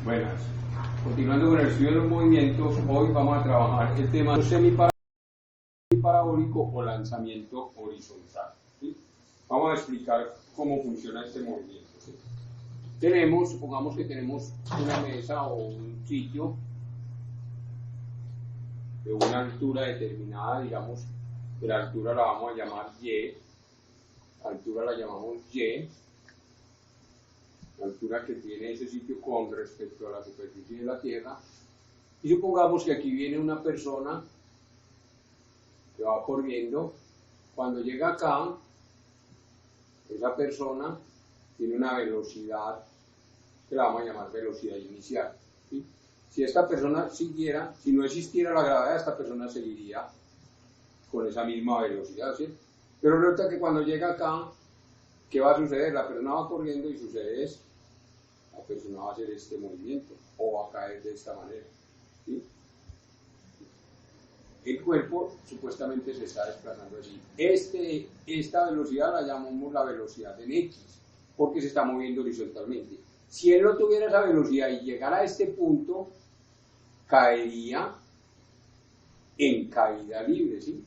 Buenas. Continuando con el estudio de los movimientos, hoy vamos a trabajar el tema semiparabólico o lanzamiento horizontal. ¿Sí? Vamos a explicar cómo funciona este movimiento. ¿Sí? Supongamos que tenemos una mesa o un sitio de una altura determinada, digamos, que la altura la vamos a llamar Y, la altura la llamamos Y, la altura que tiene ese sitio con respecto a la superficie de la Tierra, y supongamos que aquí viene una persona que va corriendo. Cuando llega acá, esa persona tiene una velocidad que la vamos a llamar velocidad inicial, ¿sí? Si esta persona siguiera, si no existiera la gravedad, esta persona seguiría con esa misma velocidad, ¿sí? Pero resulta que cuando llega acá, ¿qué va a suceder? La persona va corriendo y sucede esto. La persona va a hacer este movimiento o va a caer de esta manera, ¿sí? El cuerpo supuestamente se está desplazando así. Esta velocidad la llamamos la velocidad en X, porque se está moviendo horizontalmente. Si él no tuviera esa velocidad y llegara a este punto, caería en caída libre, ¿sí?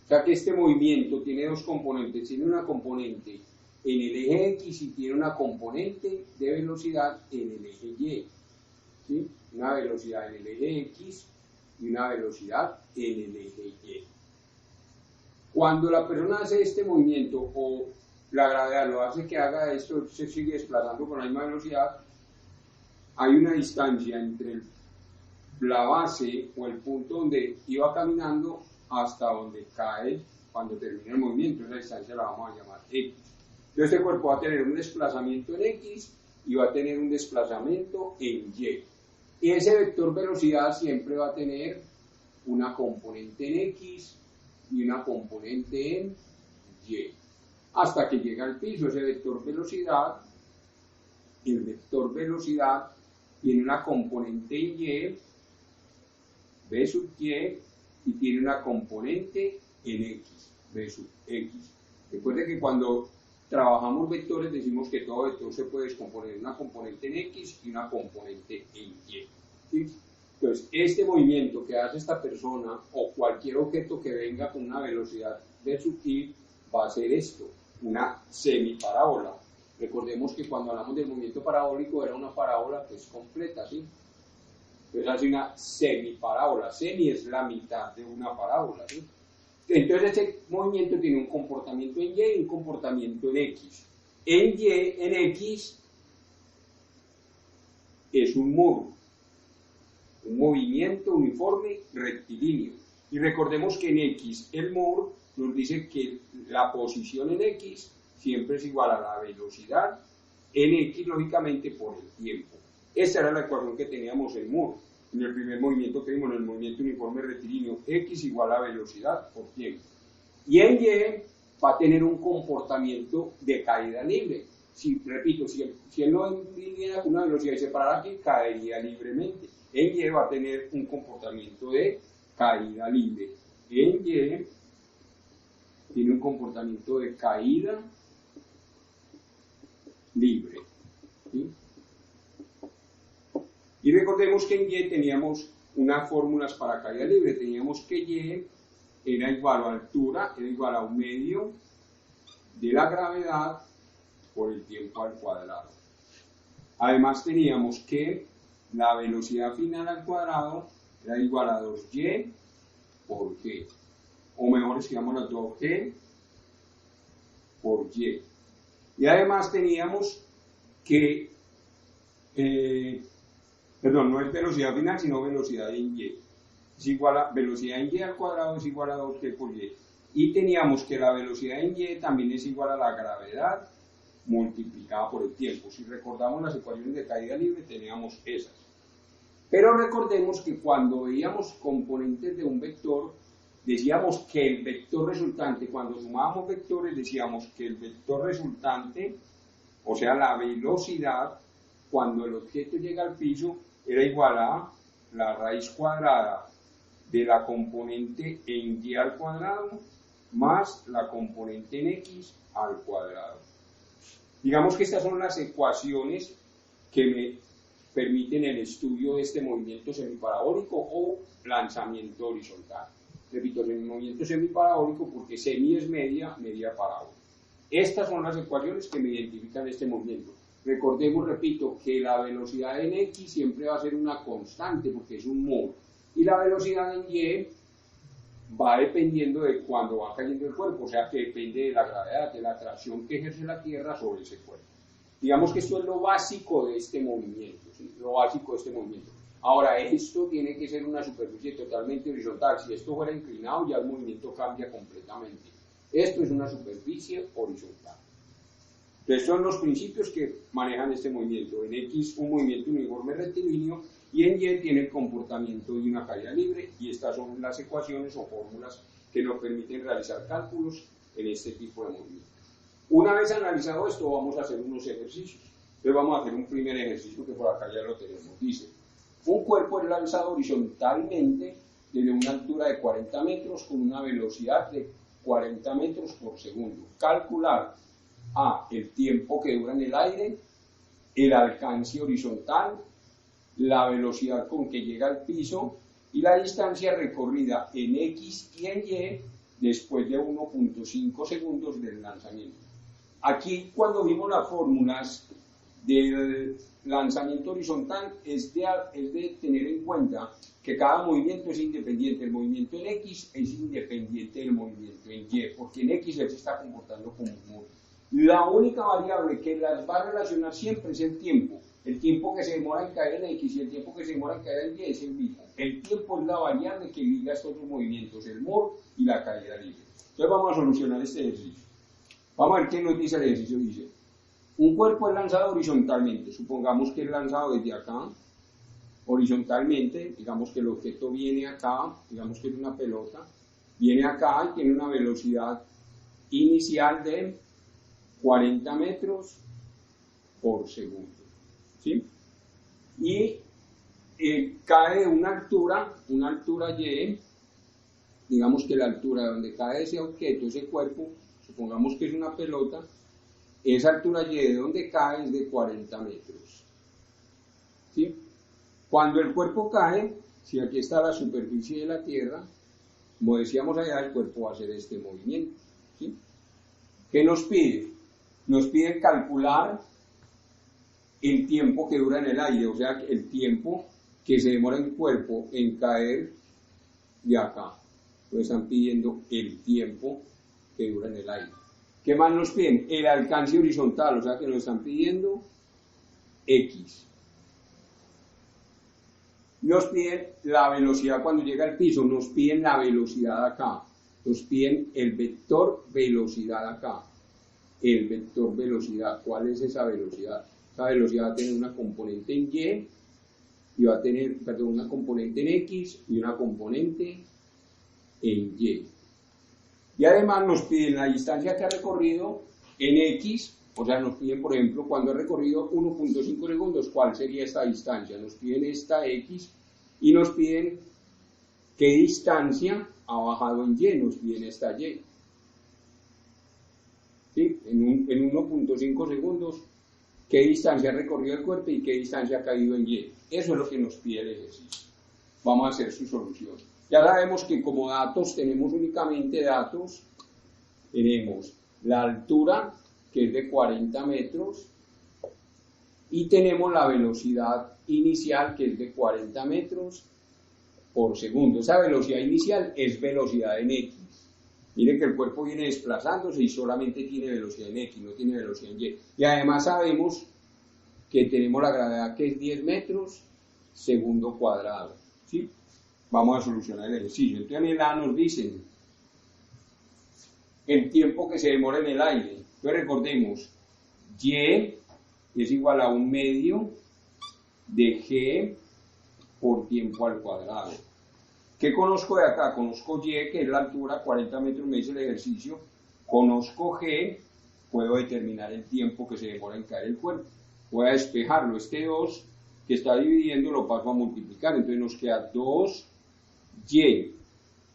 O sea que este movimiento tiene dos componentes. Tiene una componente en el eje X y tiene una componente de velocidad en el eje Y, ¿sí? Una velocidad en el eje X y una velocidad en el eje Y. Cuando la persona hace este movimiento o la gravedad lo hace que haga esto, se sigue desplazando con la misma velocidad, hay una distancia entre la base o el punto donde iba caminando hasta donde cae cuando termina el movimiento. Esa distancia la vamos a llamar X. Entonces este cuerpo va a tener un desplazamiento en X y va a tener un desplazamiento en Y. Y ese vector velocidad siempre va a tener una componente en X y una componente en Y. Hasta que llega al piso. Ese vector velocidad, el vector velocidad tiene una componente en Y, V sub Y, y tiene una componente en X, V sub X. Recuerden que cuando trabajamos vectores decimos que todo vector se puede descomponer en una componente en X y una componente en Y, ¿sí? Entonces, este movimiento que hace esta persona o cualquier objeto que venga con una velocidad V sub I va a ser esto, una semiparábola. Recordemos que cuando hablamos del movimiento parabólico era una parábola que es completa, ¿sí? Entonces hace una semiparábola. Semi es la mitad de una parábola, ¿sí? Entonces este movimiento tiene un comportamiento en Y y un comportamiento en X. En Y, en X, es un muro, un movimiento uniforme rectilíneo. Y recordemos que en X, el muro nos dice que la posición en X siempre es igual a la velocidad en X, lógicamente, por el tiempo. Esta era la ecuación que teníamos en muro. En el primer movimiento que vimos, en el movimiento uniforme rectilíneo, X igual a velocidad por tiempo. Y en Y va a tener un comportamiento de caída libre. Repito, si él no viniera con una velocidad y se parara aquí, caería libremente. En Y va a tener un comportamiento de caída libre. En Y tiene un comportamiento de caída libre, ¿sí? Y recordemos que en Y teníamos unas fórmulas para caída libre. Teníamos que Y era igual a altura, era igual a un medio de la gravedad por el tiempo al cuadrado. Además teníamos que la velocidad final al cuadrado era igual a 2Y por G. O mejor escribamos 2G por Y. Y además teníamos que no es velocidad final, sino velocidad en Y. Es igual a velocidad en Y al cuadrado es igual a 2G por Y. Y teníamos que la velocidad en Y también es igual a la gravedad multiplicada por el tiempo. Si recordamos las ecuaciones de caída libre, teníamos esas. Pero recordemos que cuando veíamos componentes de un vector, decíamos que el vector resultante, cuando sumábamos vectores, decíamos que el vector resultante, o sea, la velocidad, cuando el objeto llega al piso, era igual a la raíz cuadrada de la componente en y al cuadrado más la componente en x al cuadrado. Digamos que estas son las ecuaciones que me permiten el estudio de este movimiento semiparabólico o lanzamiento horizontal. Repito, el movimiento semiparabólico porque semi es media, media parábola. Estas son las ecuaciones que me identifican este movimiento. Recordemos, repito, que la velocidad en x siempre va a ser una constante porque es un mol. Y la velocidad en y va dependiendo de cuándo va cayendo el cuerpo, o sea que depende de la gravedad, de la atracción que ejerce la Tierra sobre ese cuerpo. Digamos que esto es lo básico de este movimiento, ¿sí? Lo básico de este movimiento. Ahora, esto tiene que ser una superficie totalmente horizontal. Si esto fuera inclinado, ya el movimiento cambia completamente. Esto es una superficie horizontal. Entonces, son los principios que manejan este movimiento. En X, un movimiento uniforme rectilíneo, y en Y tiene el comportamiento de una caída libre, y estas son las ecuaciones o fórmulas que nos permiten realizar cálculos en este tipo de movimiento. Una vez analizado esto, vamos a hacer unos ejercicios. Entonces vamos a hacer un primer ejercicio que por acá ya lo tenemos. Dice, un cuerpo es lanzado horizontalmente desde una altura de 40 metros con una velocidad de 40 metros por segundo. Calcular A, el tiempo que dura en el aire, el alcance horizontal, la velocidad con que llega al piso y la distancia recorrida en X y en Y después de 1.5 segundos del lanzamiento. Aquí, cuando vimos las fórmulas del lanzamiento horizontal, es de tener en cuenta que cada movimiento es independiente. El movimiento en X es independiente del movimiento en Y, porque en X él se está comportando como un modo. La única variable que las va a relacionar siempre es el tiempo. El tiempo que se demora en caer en X y el tiempo que se demora en caer en Y es el mismo. El tiempo es la variable que liga estos dos movimientos, el mol y la caída libre. Entonces vamos a solucionar este ejercicio. Vamos a ver qué nos dice el ejercicio. Dice, un cuerpo es lanzado horizontalmente. Supongamos que es lanzado desde acá, horizontalmente. Digamos que el objeto viene acá, digamos que es una pelota, viene acá y tiene una velocidad inicial de 40 metros por segundo. ¿Sí? Y cae de una altura Y, digamos que la altura de donde cae ese objeto, ese cuerpo, supongamos que es una pelota, esa altura Y de donde cae es de 40 metros. ¿Sí? Cuando el cuerpo cae, si aquí está la superficie de la Tierra, como decíamos allá, el cuerpo va a hacer este movimiento. ¿Sí? ¿Qué nos pide? Nos pide calcular el tiempo que dura en el aire, o sea, el tiempo que se demora el cuerpo en caer de acá. Nos están pidiendo el tiempo que dura en el aire. ¿Qué más nos piden? El alcance horizontal, o sea que nos están pidiendo X. Nos piden la velocidad cuando llega al piso, nos piden la velocidad acá, nos piden el vector velocidad acá. El vector velocidad, ¿cuál es esa velocidad? Esa velocidad va a tener una componente en y va a tener, una componente en X y una componente en Y. Y además nos piden la distancia que ha recorrido en X, o sea, nos piden, por ejemplo, cuando ha recorrido 1.5 segundos, ¿cuál sería esta distancia? Nos piden esta X y nos piden qué distancia ha bajado en Y, nos piden esta Y. ¿Sí? En 1.5 segundos, qué distancia ha recorrido el cuerpo y qué distancia ha caído en Y. Eso es lo que nos pide el ejercicio. Vamos a hacer su solución. Ya sabemos que como datos tenemos únicamente datos, tenemos la altura, que es de 40 metros, y tenemos la velocidad inicial, que es de 40 metros por segundo. Esa velocidad inicial es velocidad en X. Miren que el cuerpo viene desplazándose y solamente tiene velocidad en X, no tiene velocidad en Y. Y además sabemos que tenemos la gravedad que es 10 metros segundo cuadrado. ¿Sí? Vamos a solucionar el ejercicio. Entonces en el A nos dicen el tiempo que se demora en el aire. Entonces recordemos, Y es igual a 1/2 de G por tiempo al cuadrado. ¿Qué conozco de acá? Conozco Y, que es la altura, 40 metros me dice el ejercicio. Conozco G, puedo determinar el tiempo que se demora en caer el cuerpo. Voy a despejarlo. Este 2 que está dividiendo lo paso a multiplicar. Entonces nos queda 2Y.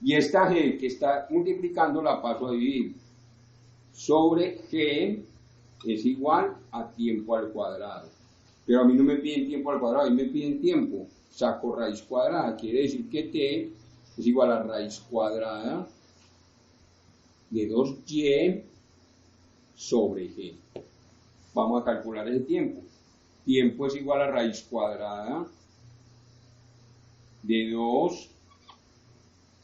Y esta G que está multiplicando la paso a dividir. Sobre G es igual a tiempo al cuadrado. Pero a mí no me piden tiempo al cuadrado, a mí me piden tiempo. Saco raíz cuadrada, quiere decir que T es igual a raíz cuadrada de 2Y sobre G. Vamos a calcular el tiempo. Tiempo es igual a raíz cuadrada de 2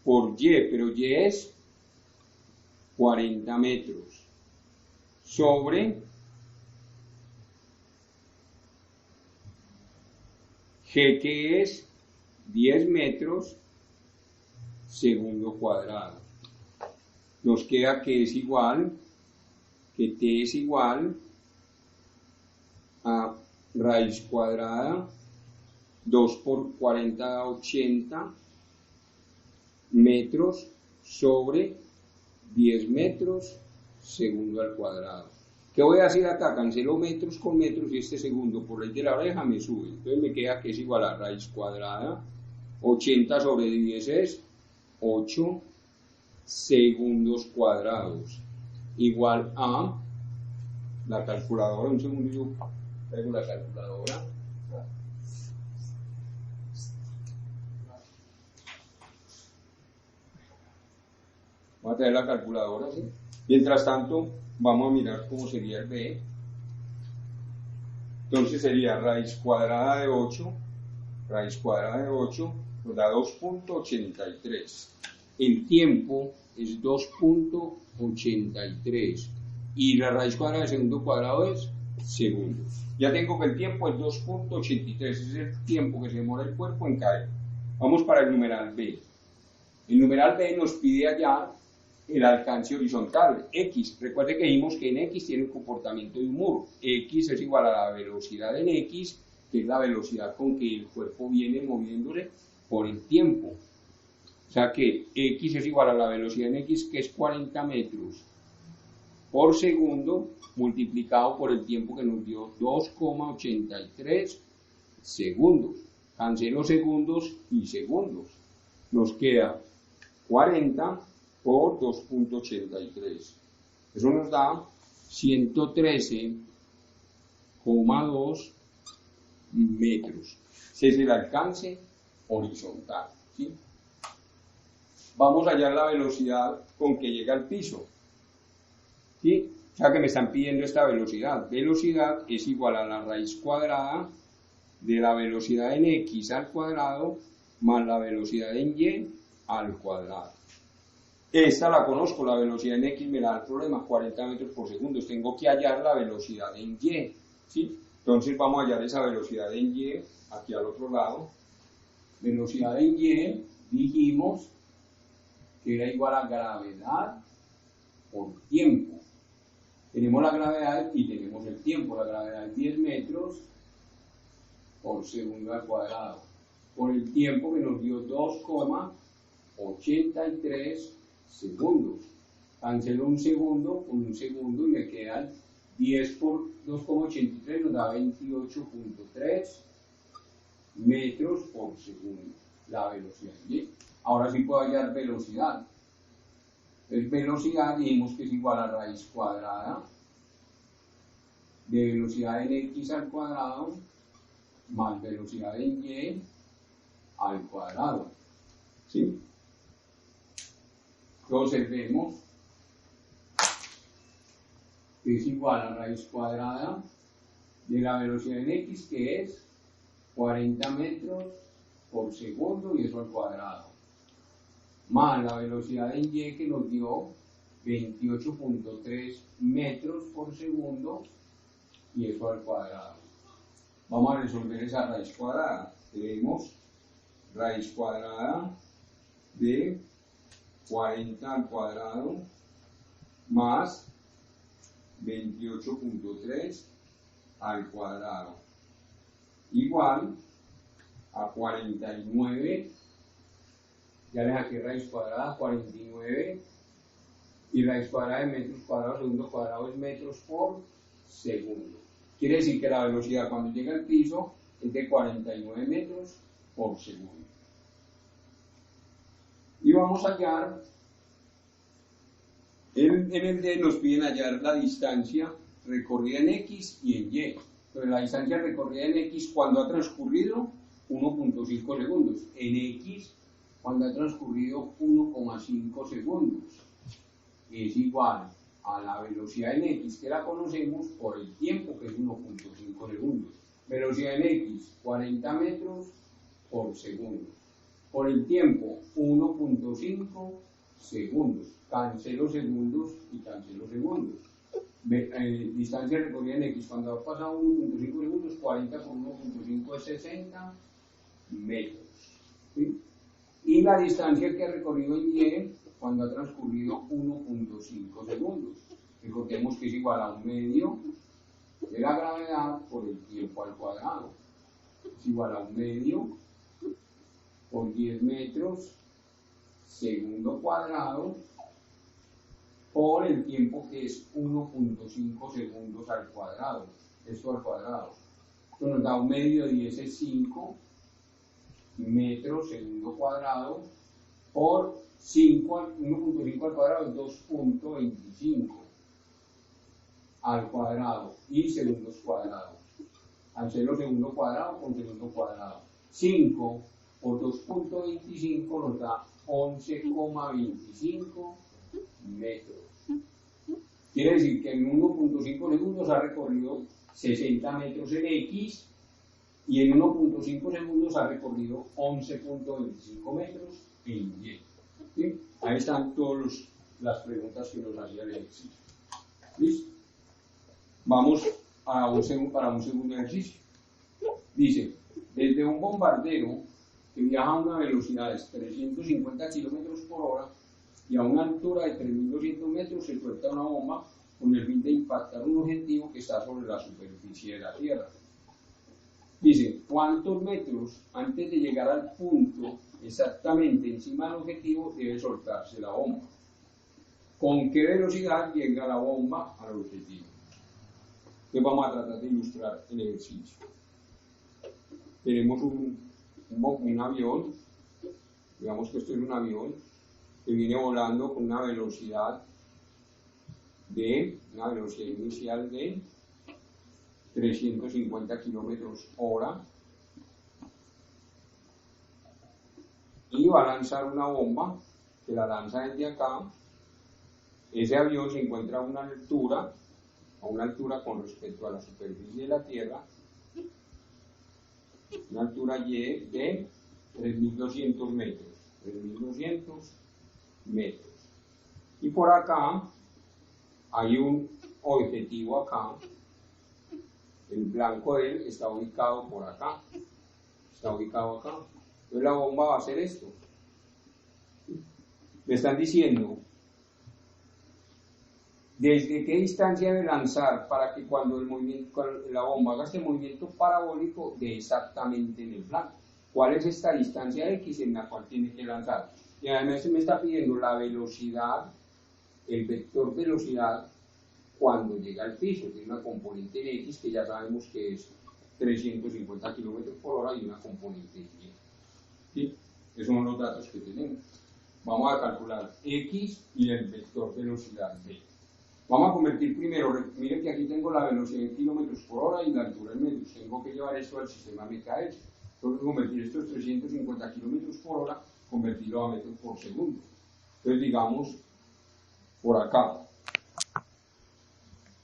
por Y, pero Y es 40 metros sobre G, que es 10 metros segundo cuadrado. Nos queda que es igual, que T es igual a raíz cuadrada 2 por 40 da 80 metros sobre 10 metros segundo al cuadrado. ¿Qué voy a hacer acá? Cancelo metros con metros y este segundo por ley de la oreja me sube. Entonces me queda que es igual a raíz cuadrada. 80 sobre 10 es 8 segundos cuadrados. Igual a la calculadora. Un segundo, yo traigo la calculadora. Voy a traer la calculadora, ¿sí? Mientras tanto, vamos a mirar cómo sería el B. Entonces sería raíz cuadrada de 8, raíz cuadrada de 8 nos da 2.83. El tiempo es 2.83 y la raíz cuadrada de segundo cuadrado es segundos. Ya tengo que el tiempo es 2.83, ese es el tiempo que se demora el cuerpo en caer. Vamos para el numeral B. El numeral B nos pide allá el alcance horizontal, X. Recuerde que dijimos que en X tiene un comportamiento de un muro. X es igual a la velocidad en X, que es la velocidad con que el cuerpo viene moviéndole por el tiempo. O sea que X es igual a la velocidad en X, que es 40 metros por segundo, multiplicado por el tiempo que nos dio 2,83 segundos. Cancelo segundos y segundos. Nos queda 40 por 2.83. Eso nos da 113,2 metros. Ese es el alcance horizontal, ¿sí? Vamos a hallar la velocidad con que llega al piso, ¿sí? O sea que me están pidiendo esta velocidad. Velocidad es igual a la raíz cuadrada de la velocidad en X al cuadrado más la velocidad en Y al cuadrado. Esta la conozco, la velocidad en X me da el problema, 40 metros por segundo. Tengo que hallar la velocidad en Y, ¿sí? Entonces vamos a hallar esa velocidad en Y, aquí al otro lado. Velocidad en Y, dijimos que era igual a gravedad por tiempo. Tenemos la gravedad y tenemos el tiempo. La gravedad es 10 metros por segundo al cuadrado. Por el tiempo que nos dio 2,83 segundos. Cancelo un segundo con un segundo y me quedan 10 por 2,83 nos da 28.3 metros por segundo. La velocidad. ¿Sí? Ahora sí puedo hallar velocidad. Entonces velocidad dijimos que es igual a raíz cuadrada de velocidad en X al cuadrado más velocidad en Y al cuadrado. ¿Sí? Entonces vemos que es igual a raíz cuadrada de la velocidad en X, que es 40 metros por segundo y eso al cuadrado, más la velocidad en Y que nos dio 28.3 metros por segundo y eso al cuadrado. Vamos a resolver esa raíz cuadrada. Tenemos raíz cuadrada de 40 al cuadrado más 28.3 al cuadrado, igual a 49, ya les saqué raíz cuadrada, 49, y raíz cuadrada de metros cuadrados segundo cuadrado es metros por segundo. Quiere decir que la velocidad cuando llega al piso es de 49 metros por segundo. Y vamos a hallar, en el D nos piden hallar la distancia recorrida en X y en Y. Entonces la distancia recorrida en X cuando ha transcurrido 1.5 segundos, en X cuando ha transcurrido 1,5 segundos, es igual a la velocidad en X que la conocemos por el tiempo que es 1.5 segundos. Velocidad en X 40 metros por segundo. Por el tiempo 1.5 segundos. Cancelo segundos y cancelo segundos. Distancia recorrida en X cuando ha pasado 1.5 segundos, 40 por 1.5 es 60 metros. ¿Sí? Y la distancia que ha recorrido en Y cuando ha transcurrido 1.5 segundos. Recordemos que es igual a un medio de la gravedad por el tiempo al cuadrado. Es igual a un medio por 10 metros segundo cuadrado por el tiempo que es 1.5 segundos al cuadrado. Esto al cuadrado. Esto nos da un medio de 10 es 5 metros segundo cuadrado por 1.5 al cuadrado es 2.25 al cuadrado y segundos cuadrados. Cancelo segundo cuadrado con segundo cuadrado. 5 por 2.25 nos da 11,25 metros. Quiere decir que en 1.5 segundos ha recorrido 60 metros en X y en 1.5 segundos ha recorrido 11.25 metros en Y. ¿Sí? Ahí están todas las preguntas que nos hacía el ejercicio. ¿Listo? Vamos para un segundo ejercicio. Dice, desde un bombardero que viaja a una velocidad de 350 km por hora y a una altura de 3.200 metros se suelta una bomba con el fin de impactar un objetivo que está sobre la superficie de la Tierra. Dice, ¿cuántos metros antes de llegar al punto exactamente encima del objetivo debe soltarse la bomba? ¿Con qué velocidad llega la bomba al objetivo? Entonces vamos a tratar de ilustrar el ejercicio. Tenemos un avión, digamos que esto es un avión que viene volando con una velocidad inicial de 350 kilómetros hora y va a lanzar una bomba que la lanza desde acá. Ese avión se encuentra a una altura con respecto a la superficie de la Tierra, una altura Y de 3.200 metros, 3.200 metros. Y por acá hay un objetivo acá, el blanco de él está ubicado por acá, está ubicado acá. Entonces la bomba va a hacer esto. Le están diciendo desde qué distancia debe lanzar para que cuando la bomba haga este movimiento parabólico dé exactamente en el blanco. ¿Cuál es esta distancia X en la cual tiene que lanzar? Y además se me está pidiendo la velocidad, el vector velocidad cuando llega al piso. Tiene una componente en X que ya sabemos que es 350 km por hora y una componente en Y. ¿Sí? Esos son los datos que tenemos. Vamos a calcular X y el vector velocidad B. Vamos a convertir primero, miren que aquí tengo la velocidad en kilómetros por hora y la altura en metros. Tengo que llevar esto al sistema MKS. Tengo que convertir estos 350 kilómetros por hora, convertirlo a metros por segundo. Entonces digamos, por acá,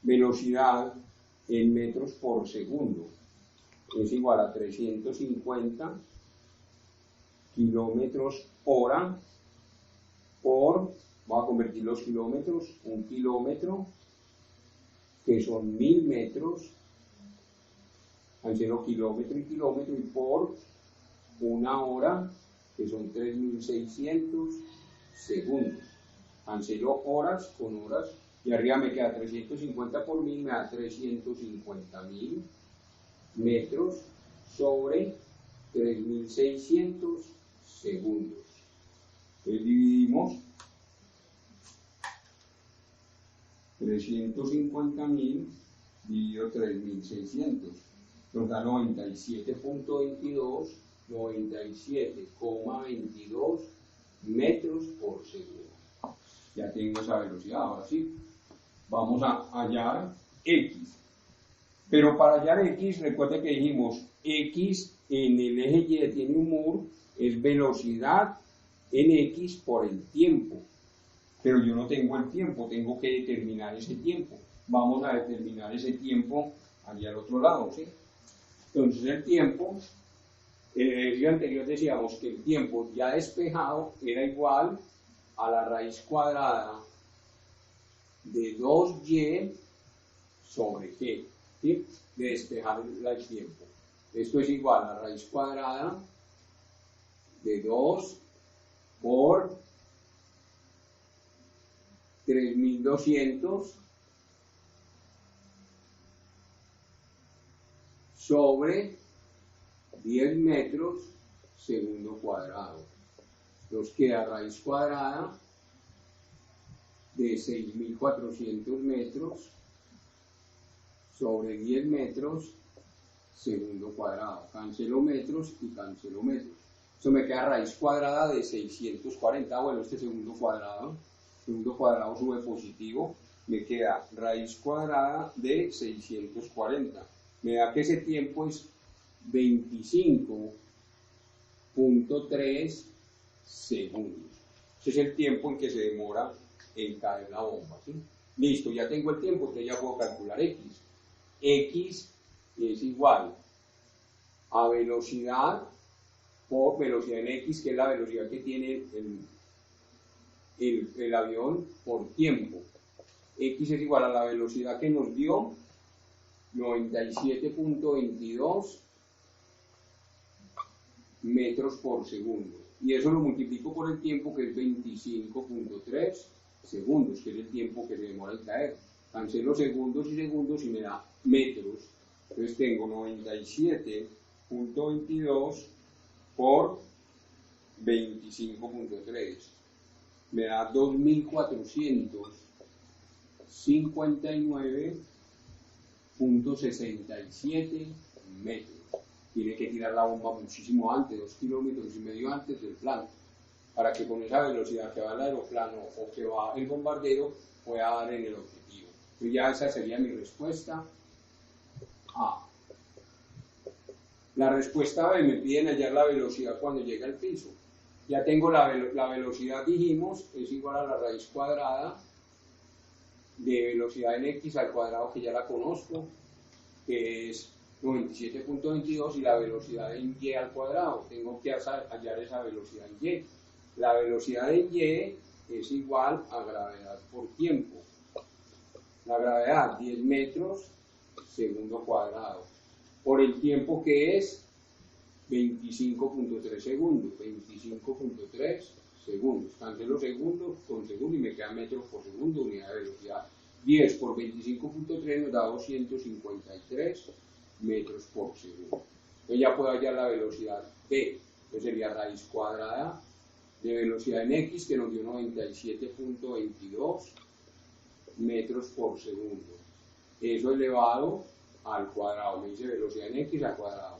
velocidad en metros por segundo es igual a 350 kilómetros hora por, voy a convertir los kilómetros, un kilómetro, que son 1000 metros, cancelo kilómetro y kilómetro, y por una hora, que son 3600 segundos. Cancelo horas con horas y arriba me queda 350 por 1000, me da 350.000 metros sobre 3600 segundos. Entonces dividimos 350.000 dividido 3600, nos da 97.22, 97,22 metros por segundo. Ya tengo esa velocidad, ahora sí. Vamos a hallar X. Pero para hallar X, recuerden que dijimos X en el eje Y tiene un mur, es velocidad en X por el tiempo. Pero yo no tengo el tiempo, tengo que determinar ese tiempo. Vamos a determinar ese tiempo allá al otro lado, ¿sí? Entonces el tiempo, en el ejercicio anterior decíamos que el tiempo ya despejado era igual a la raíz cuadrada de 2y sobre g, ¿sí? De despejar el tiempo. Esto es igual a la raíz cuadrada de 2 por 3200 sobre 10 metros segundo cuadrado. Nos queda raíz cuadrada de 6400 metros sobre 10 metros segundo cuadrado. Cancelo metros y cancelo metros. Eso me queda raíz cuadrada de 640. Bueno, este segundo cuadrado sube positivo. Me queda raíz cuadrada de 640. Me da que ese tiempo es 25.3 segundos. Ese es el tiempo en que se demora en caer la bomba, ¿sí? Listo, ya tengo el tiempo, entonces ya puedo calcular X. X es igual a velocidad por velocidad en X, que es la velocidad que tiene el avión por tiempo. X es igual a la velocidad que nos dio, 97.22 metros por segundo. Y eso lo multiplico por el tiempo, que es 25.3 segundos, que es el tiempo que se demora en caer. Cancelo segundos y segundos y me da metros. Entonces tengo 97.22 por 25.3. Me da 2459.67 metros. Tiene que tirar la bomba muchísimo antes, 2,5 kilómetros antes del plano, para que con esa velocidad que va el aeroplano o que va el bombardero pueda dar en el objetivo. Entonces ya esa sería mi respuesta A. La respuesta B, me piden hallar la velocidad cuando llega al piso. Ya tengo la velocidad, dijimos, es igual a la raíz cuadrada de velocidad en X al cuadrado, que ya la conozco, que es 97.22, y la velocidad en Y al cuadrado. Tengo que hallar esa velocidad en Y. La velocidad en Y es igual a gravedad por tiempo. La gravedad, 10 metros segundo cuadrado, por el tiempo, que es 25.3 segundos. 25.3 segundos. Cancelo segundos con segundo y me queda metros por segundo, unidad de velocidad. 10 por 25.3 nos da 253 metros por segundo. Entonces ya puedo hallar la velocidad B. Entonces sería raíz cuadrada de velocidad en X, que nos dio 97.22 metros por segundo. Eso elevado al cuadrado, me dice velocidad en X al cuadrado,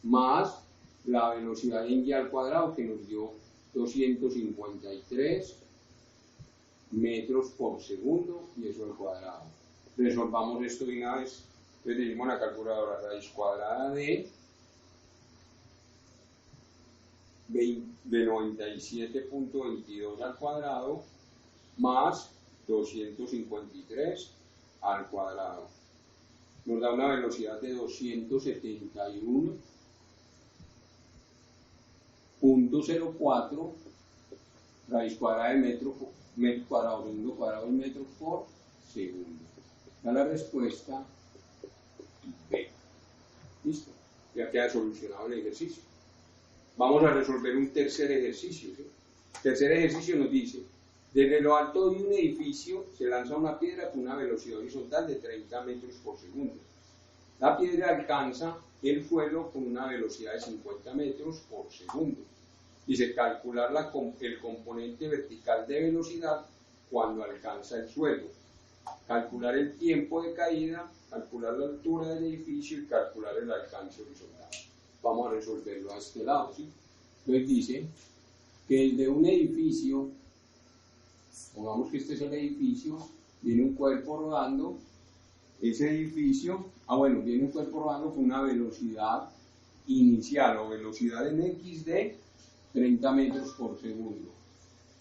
más la velocidad en Y al cuadrado, que nos dio 253 metros por segundo, y eso al cuadrado. Resolvamos esto de una vez. Entonces decimos la calculadora, raíz cuadrada de 97.22 al cuadrado más 253 al cuadrado. Nos da una velocidad de 271.04 raíz cuadrada de metro cuadrado, segundo cuadrado, en metros por segundo. Da la respuesta B. Listo. Ya queda solucionado el ejercicio. Vamos a resolver un tercer ejercicio, ¿sí? El tercer ejercicio nos dice, Desde lo alto de un edificio se lanza una piedra con una velocidad horizontal de 30 metros por segundo. La piedra alcanza el suelo con una velocidad de 50 metros por segundo. Dice calcular el componente vertical de velocidad cuando alcanza el suelo, calcular el tiempo de caída, calcular la altura del edificio y calcular el alcance horizontal. Vamos a resolverlo a este lado, ¿sí? Entonces dice que desde un edificio, pongamos que este es el edificio, viene un cuerpo rodando, ese edificio, viene un cuerpo rodando con una velocidad inicial o velocidad en X de 30 metros por segundo.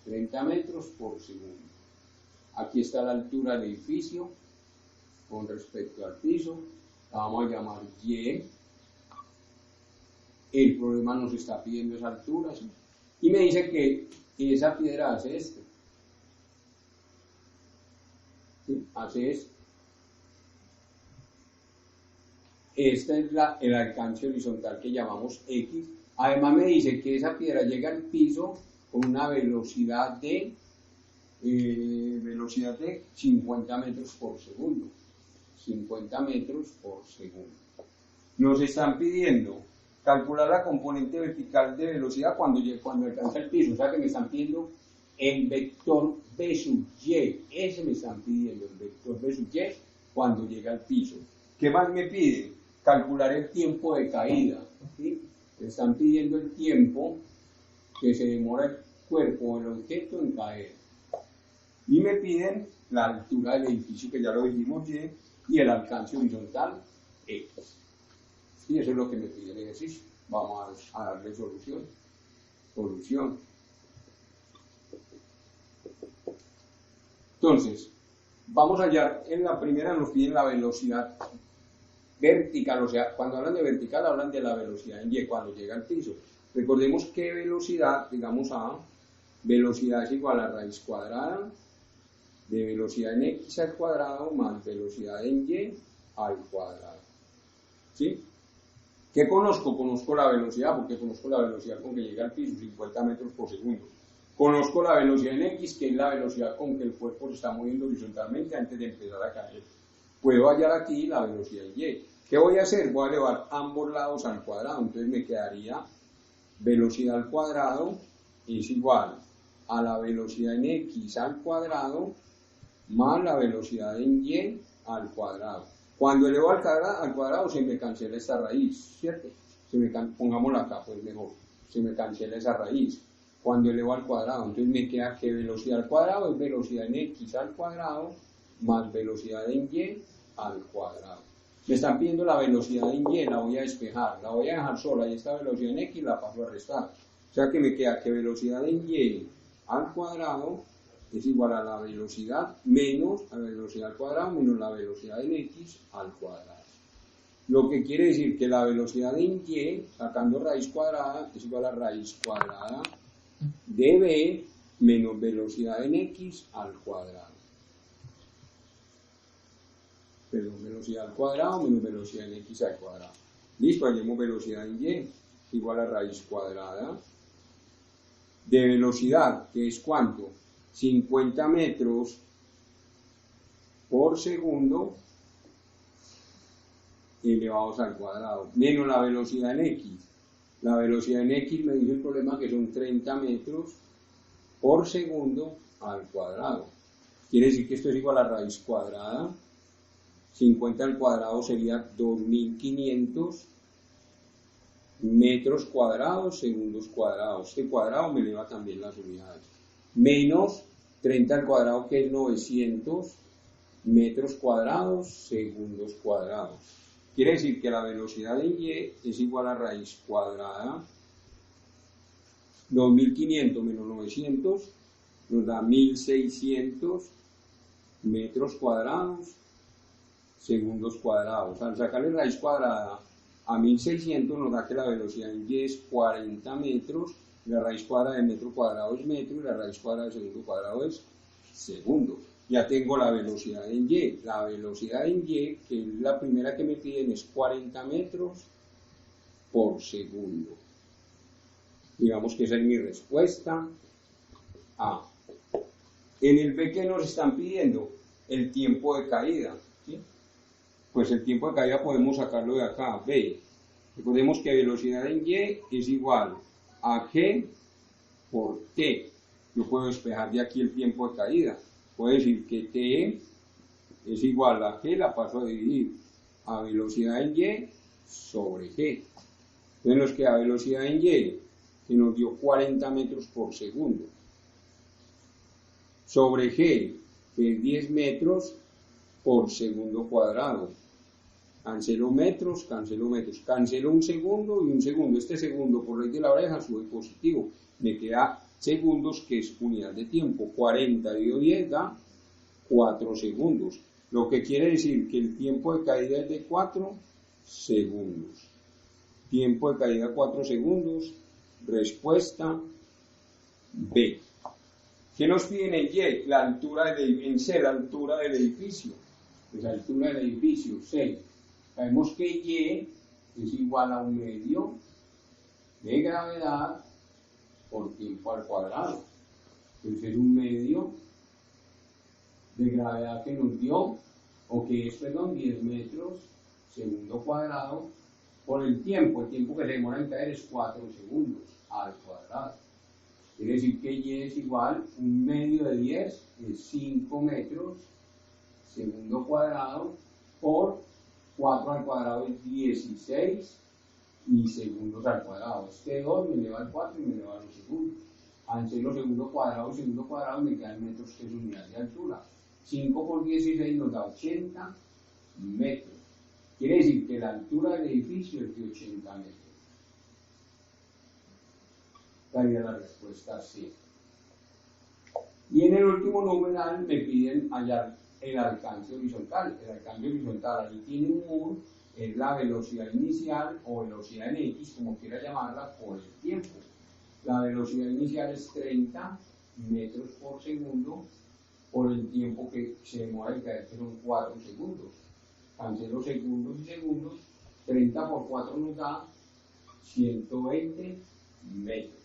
30 metros por segundo. Aquí está la altura del edificio con respecto al piso. La vamos a llamar Y. El problema nos está pidiendo esa altura, ¿sí? Y me dice que esa piedra hace esto. ¿Sí? Hace esto. Este es el alcance horizontal que llamamos X. Además me dice que esa piedra llega al piso con una velocidad de 50 metros por segundo. 50 metros por segundo. Nos están pidiendo calcular la componente vertical de velocidad cuando alcanza el piso. O sea que me están pidiendo el vector B sub Y. Ese me están pidiendo, el vector B sub Y cuando llega al piso. ¿Qué más me piden? Calcular el tiempo de caída. ¿Sí? Me están pidiendo el tiempo que se demora el cuerpo o el objeto en caer. Y me piden la altura del edificio, que ya lo dijimos, y el alcance horizontal, X. Y eso es lo que me pide el ejercicio. Vamos a darle solución. Entonces, vamos a hallar, en la primera nos piden la velocidad vertical, o sea, cuando hablan de vertical hablan de la velocidad en Y cuando llega al piso. Recordemos que velocidad, digamos velocidad es igual a raíz cuadrada de velocidad en X al cuadrado más velocidad en Y al cuadrado. ¿Sí? ¿Qué conozco? Conozco la velocidad, porque conozco la velocidad con que llega al piso, 50 metros por segundo. Conozco la velocidad en X, que es la velocidad con que el cuerpo se está moviendo horizontalmente antes de empezar a caer. Puedo hallar aquí la velocidad en Y. ¿Qué voy a hacer? Voy a elevar ambos lados al cuadrado, entonces me quedaría velocidad al cuadrado es igual a la velocidad en X al cuadrado más la velocidad en Y al cuadrado. Cuando elevo al cuadrado se me cancela esta raíz, ¿cierto? Pongámosla acá, pues mejor. Se me cancela esa raíz. Cuando elevo al cuadrado, entonces me queda que velocidad al cuadrado es velocidad en X al cuadrado más velocidad en Y al cuadrado. Me están pidiendo la velocidad en Y, la voy a despejar, la voy a dejar sola y esta velocidad en X la paso a restar. O sea que me queda que velocidad en Y al cuadrado es igual a la velocidad menos la velocidad al cuadrado menos la velocidad en X al cuadrado. Lo que quiere decir que la velocidad en Y, sacando raíz cuadrada, es igual a raíz cuadrada de B menos velocidad en X al cuadrado. Perdón, velocidad al cuadrado menos velocidad en X al cuadrado. Listo, hallemos velocidad en Y, igual a raíz cuadrada de velocidad, que es ¿cuánto? 50 metros por segundo elevados al cuadrado, menos la velocidad en X. La velocidad en X me dice el problema que son 30 metros por segundo al cuadrado. Quiere decir que esto es igual a raíz cuadrada. 50 al cuadrado sería 2500 metros cuadrados, segundos cuadrados. Este cuadrado me eleva también las unidades. Menos 30 al cuadrado, que es 900 metros cuadrados, segundos cuadrados. Quiere decir que la velocidad en Y es igual a raíz cuadrada. 2500 menos 900 nos da 1600 metros cuadrados, segundos cuadrados. Al sacarle raíz cuadrada a 1600 nos da que la velocidad en Y es 40 metros, la raíz cuadrada de metro cuadrado es metro y la raíz cuadrada de segundo cuadrado es segundo. Ya tengo la velocidad en Y. La velocidad en Y, que es la primera que me piden, es 40 metros por segundo. Digamos que esa es mi respuesta A. En el B, ¿qué nos están pidiendo? El tiempo de caída, ¿sí? Pues el tiempo de caída podemos sacarlo de acá, B. Recordemos que velocidad en Y es igual a G por T. Yo puedo despejar de aquí el tiempo de caída. Puedo decir que T es igual a G, la paso a dividir a velocidad en Y sobre G. Entonces nos queda velocidad en Y, que nos dio 40 metros por segundo, sobre G, que es 10 metros por segundo cuadrado. Cancelo metros, cancelo un segundo y un segundo. Este segundo por ley de la oreja sube positivo. Me queda segundos, que es unidad de tiempo. 40 dividido 10 da 4 segundos. Lo que quiere decir que el tiempo de caída es de 4 segundos. Tiempo de caída 4 segundos. Respuesta B. ¿Qué nos piden en Y? La altura en C, la altura del edificio. Pues la altura del edificio, C. Sabemos que Y es igual a un medio de gravedad por tiempo al cuadrado. Entonces es un medio de gravedad que nos dio, o que es, 10 metros segundo cuadrado por el tiempo que se demora en caer es 4 segundos al cuadrado. Quiere decir que Y es igual, un medio de 10 es 5 metros segundo cuadrado por 4 al cuadrado es 16 y segundos al cuadrado. Este 2 me eleva al 4 y me eleva a los segundos. Cancelo segundo cuadrado me quedan metros, que es unidad de altura. 5 por 16 nos da 80 metros. Quiere decir que la altura del edificio es de 80 metros. Daría la respuesta C. Y en el último numeral me piden hallar el alcance horizontal. El alcance horizontal, ahí tiene un muro, es la velocidad inicial o velocidad en X, como quiera llamarla, por el tiempo. La velocidad inicial es 30 metros por segundo por el tiempo que se demora en caer, que son 4 segundos. Cancelo segundos y segundos. 30 por 4 nos da 120 metros.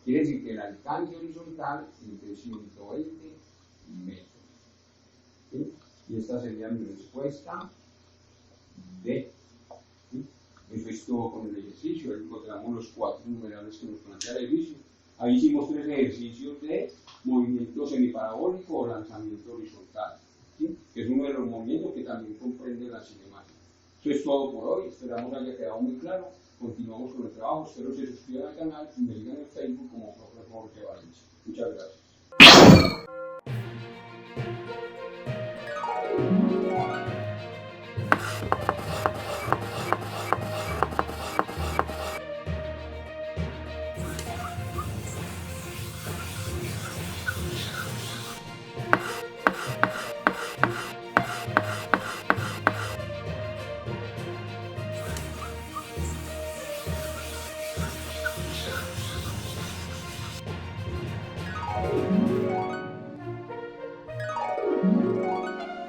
Quiere decir que el alcance horizontal es de 120 metros. ¿Sí? Y esta sería mi respuesta D. ¿Sí? Eso es todo con el ejercicio. Ahí encontramos los 4 numerales que nos plantea el ejercicio. Ahí hicimos 3 ejercicios de movimiento semiparabólico o lanzamiento horizontal, ¿sí? Que es uno de los movimientos que también comprende la cinemática. Eso es todo por hoy. Esperamos haya quedado muy claro. Continuamos con el trabajo. Espero se suscriban al canal y me sigan en Facebook como Profe Jorge Valencia. Muchas gracias.